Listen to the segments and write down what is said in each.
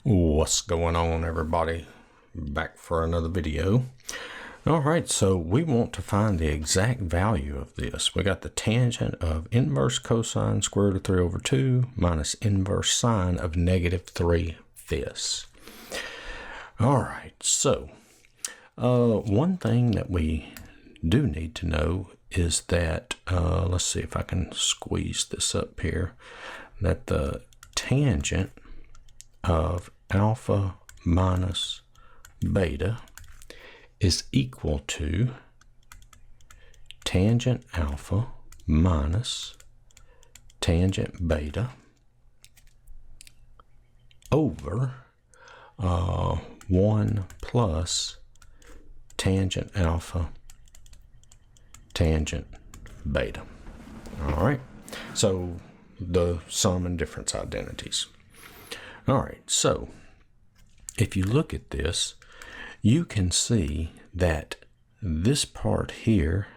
What's going on, everybody? Back for another video. All right, so we want to find the exact value of this. We got the tangent of inverse cosine square root of 3 over 2 minus inverse sine of negative 3/5. All right, so one thing that we do need to know is that, let's see if I can squeeze this up here, that the tangent of alpha minus beta is equal to tangent alpha minus tangent beta over 1 plus tangent alpha tangent beta. All right, so the sum and difference identities. All right, so if you look at this, you can see that this part here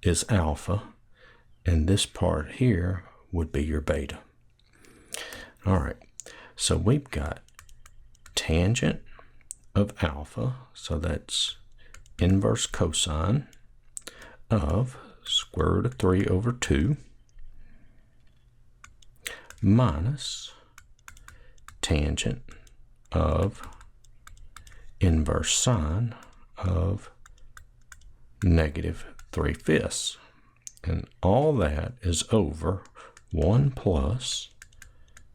is alpha, and this part here would be your beta. All right, so we've got tangent of alpha, so that's inverse cosine of square root of 3 over 2 minus tangent of inverse sine of negative 3/5. And all that is over 1 plus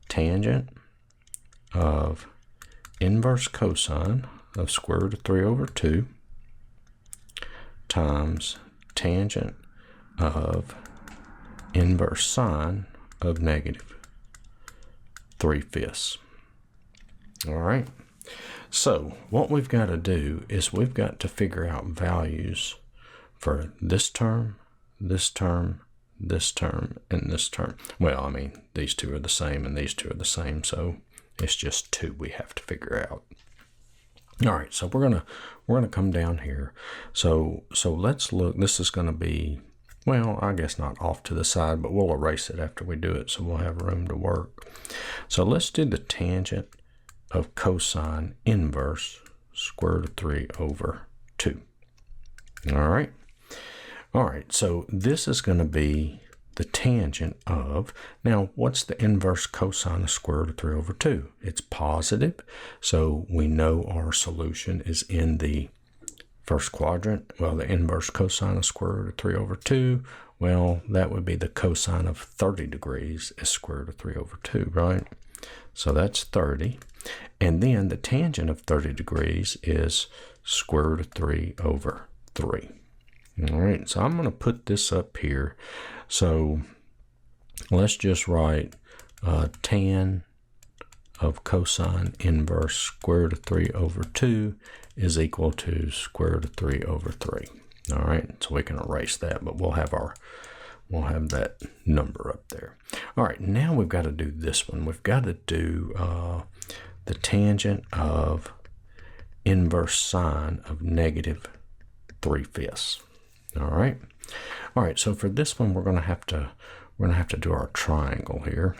tangent of inverse cosine of square root of 3 over 2 times tangent of inverse sine of negative 3/5. All right, so what we've got to do is we've got to figure out values for this term, this term, this term, and this term. Well, I mean, these two are the same and these two are the same, so it's just two we have to figure out. All right, so we're gonna come down here. So let's look. This is gonna be, well, I guess not off to the side, but we'll erase it after we do it so we'll have room to work. So let's do the tangent of cosine inverse square root of 3 over 2. All right. All right, so this is going to be the tangent of, now what's the inverse cosine of square root of 3 over 2? It's positive, so we know our solution is in the first quadrant. Well, the inverse cosine of square root of 3 over 2, well, that would be the cosine of 30 degrees is square root of 3 over 2, right? So that's 30. And then the tangent of 30 degrees is square root of 3 over 3. All right, so I'm going to put this up here. So let's just write tan of cosine inverse square root of 3 over 2 is equal to square root of 3 over 3. All right, so we can erase that, but we'll have that number up there. All right, now we've got to do this one. We've got to do the tangent of inverse sine of negative 3/5. All right. All right, so for this one, we're gonna have to do our triangle here.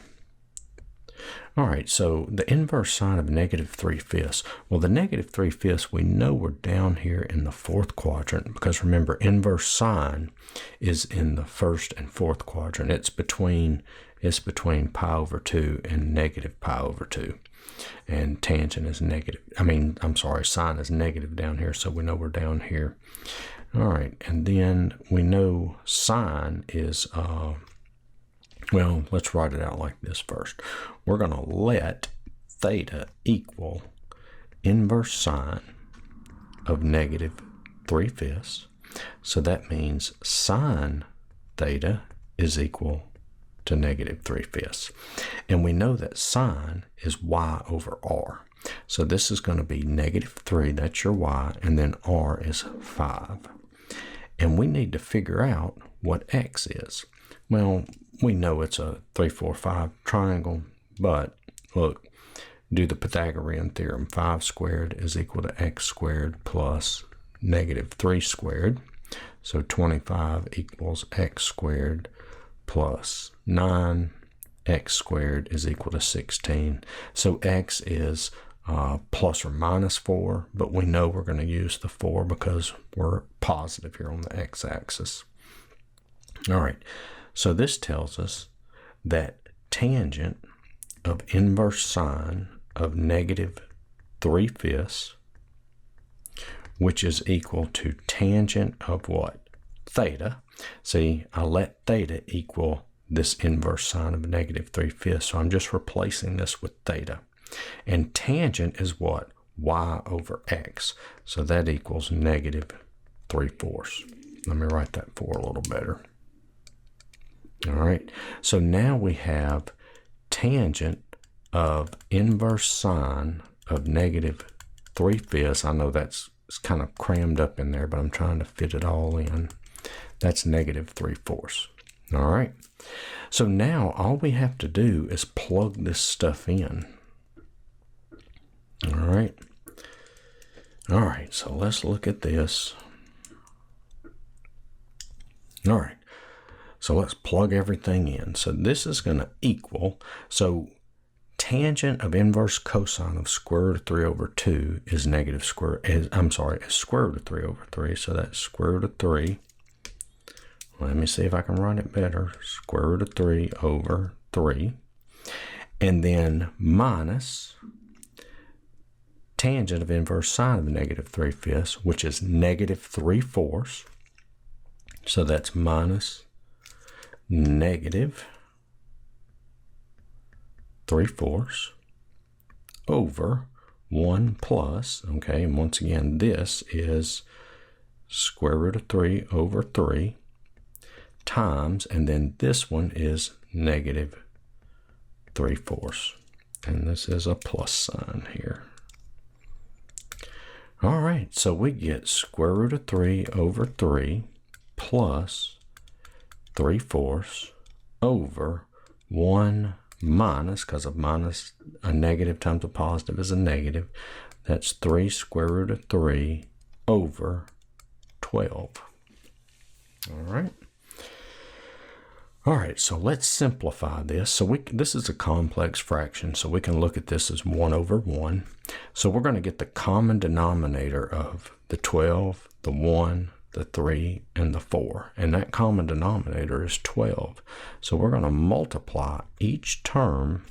All right, so the inverse sine of negative 3/5. Well, the negative 3/5, we know we're down here in the fourth quadrant because remember, inverse sine is in the first and fourth quadrant. It's between pi over 2 and negative pi over 2. And tangent is negative. Sine is negative down here, so we know we're down here. All right, and then we know sine is, well, let's write it out like this first. We're going to let theta equal inverse sine of negative 3/5. So that means sine theta is equal to negative 3/5. And we know that sine is y over r. So this is going to be negative 3, that's your y, and then r is 5. And we need to figure out what x is. Well, we know it's a 3, 4, 5 triangle, but look, do the Pythagorean theorem. 5 squared is equal to x squared plus negative 3 squared. So 25 equals x squared plus 9 x squared is equal to 16. So x is plus or minus 4, but we know we're going to use the 4 because we're positive here on the x-axis. All right, so this tells us that tangent of inverse sine of negative 3/5, which is equal to tangent of what? Theta. See, I let theta equal this inverse sine of negative 3/5, so I'm just replacing this with theta. And tangent is what? Y over x. So that equals negative 3/4. Let me write that for a little better. All right, so now we have tangent of inverse sine of negative 3/5. I know it's kind of crammed up in there, but I'm trying to fit it all in. That's negative 3/4. All right, so now all we have to do is plug this stuff in. All right, so let's look at this. All right, so let's plug everything in. So this is going to equal, so tangent of inverse cosine of square root of 3 over 2 is is square root of 3 over 3. So that's square root of 3. Let me see if I can write it better. Square root of 3 over 3. And then minus tangent of inverse sine of negative 3/5, which is negative 3/4. So that's minus negative 3/4 over 1 plus, okay, and once again, this is square root of 3 over 3 times, and then this one is negative 3/4. And this is a plus sign here. All right, so we get square root of 3 over 3 plus 3/4 over 1 minus, because of minus, a negative times a positive is a negative. That's 3 square root of 3 over 12. All right. All right, so let's simplify this. So this is a complex fraction, so we can look at this as 1 over 1. So we're going to get the common denominator of the 12, the 1, the 3, and the 4. And that common denominator is 12. So we're going to multiply each term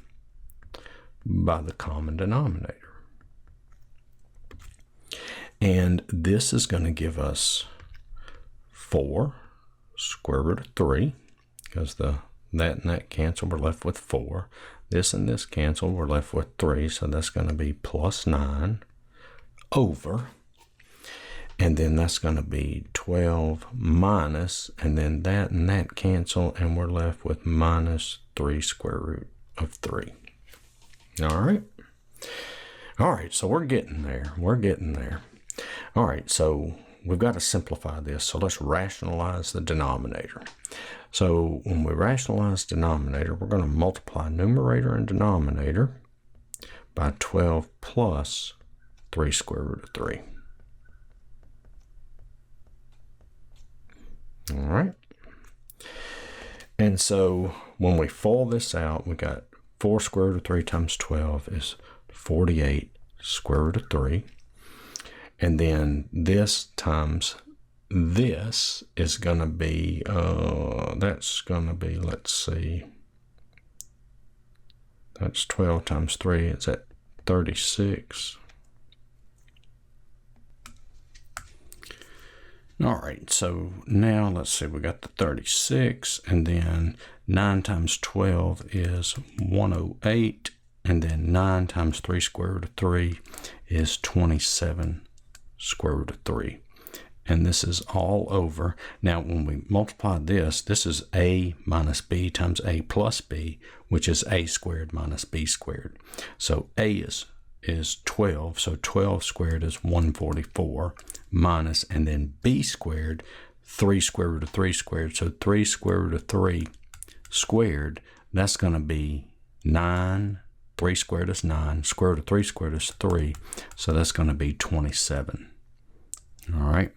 by the common denominator. And this is going to give us 4 square root of 3. Because that and that cancel, we're left with 4. This and this cancel, we're left with 3. So that's going to be plus 9 over. And then that's going to be 12 minus, and then that and that cancel, and we're left with minus 3 square root of 3. All right. All right, so we're getting there. We're getting there. All right, so we've got to simplify this. So let's rationalize the denominator. So when we rationalize denominator, we're going to multiply numerator and denominator by 12 plus 3 square root of 3. All right. And so when we FOIL this out, we got 4 square root of 3 times 12 is 48 square root of 3. And then this times this is going to be, that's going to be, let's see, that's 12 times 3, it's at 36. All right, so now let's see, we got the 36, and then 9 times 12 is 108, and then 9 times 3 square root of 3 is 27 square root of 3. And this is all over. Now, when we multiply this, this is a minus b times a plus b, which is a squared minus b squared. So a is 12, so 12 squared is 144 minus, and then b squared, 3 square root of 3 squared, so 3 square root of 3 squared, that's going to be 9, 3 squared is 9, square root of 3 squared is 3, so that's going to be 27. All right.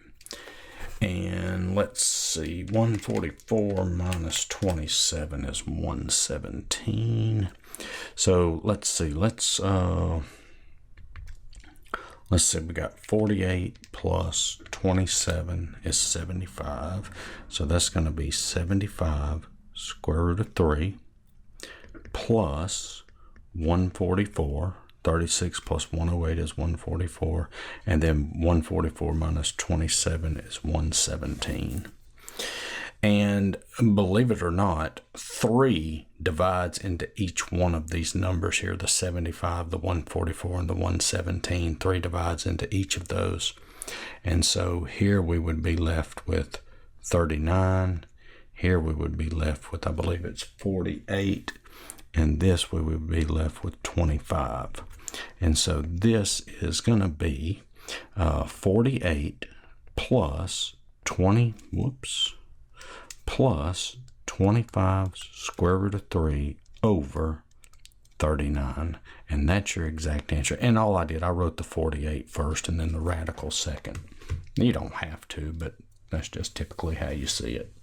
And let's see, 144 minus 27 is 117. So let's see, let's see, we got 48 plus 27 is 75. So that's going to be 75 square root of 3 plus 144. 36 plus 108 is 144, and then 144 minus 27 is 117. And believe it or not, 3 divides into each one of these numbers here, the 75, the 144, and the 117. 3 divides into each of those. And so here we would be left with 39. Here we would be left with, I believe it's 48. And this we would be left with 25. And so this is going to be 48 plus 25 square root of 3 over 39. And that's your exact answer. And all I did, I wrote the 48 first and then the radical second. You don't have to, but that's just typically how you see it.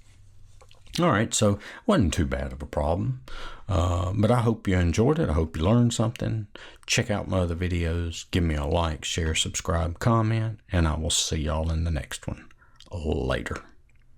All right, so it wasn't too bad of a problem, but I hope you enjoyed it. I hope you learned something. Check out my other videos. Give me a like, share, subscribe, comment, and I will see y'all in the next one. Later.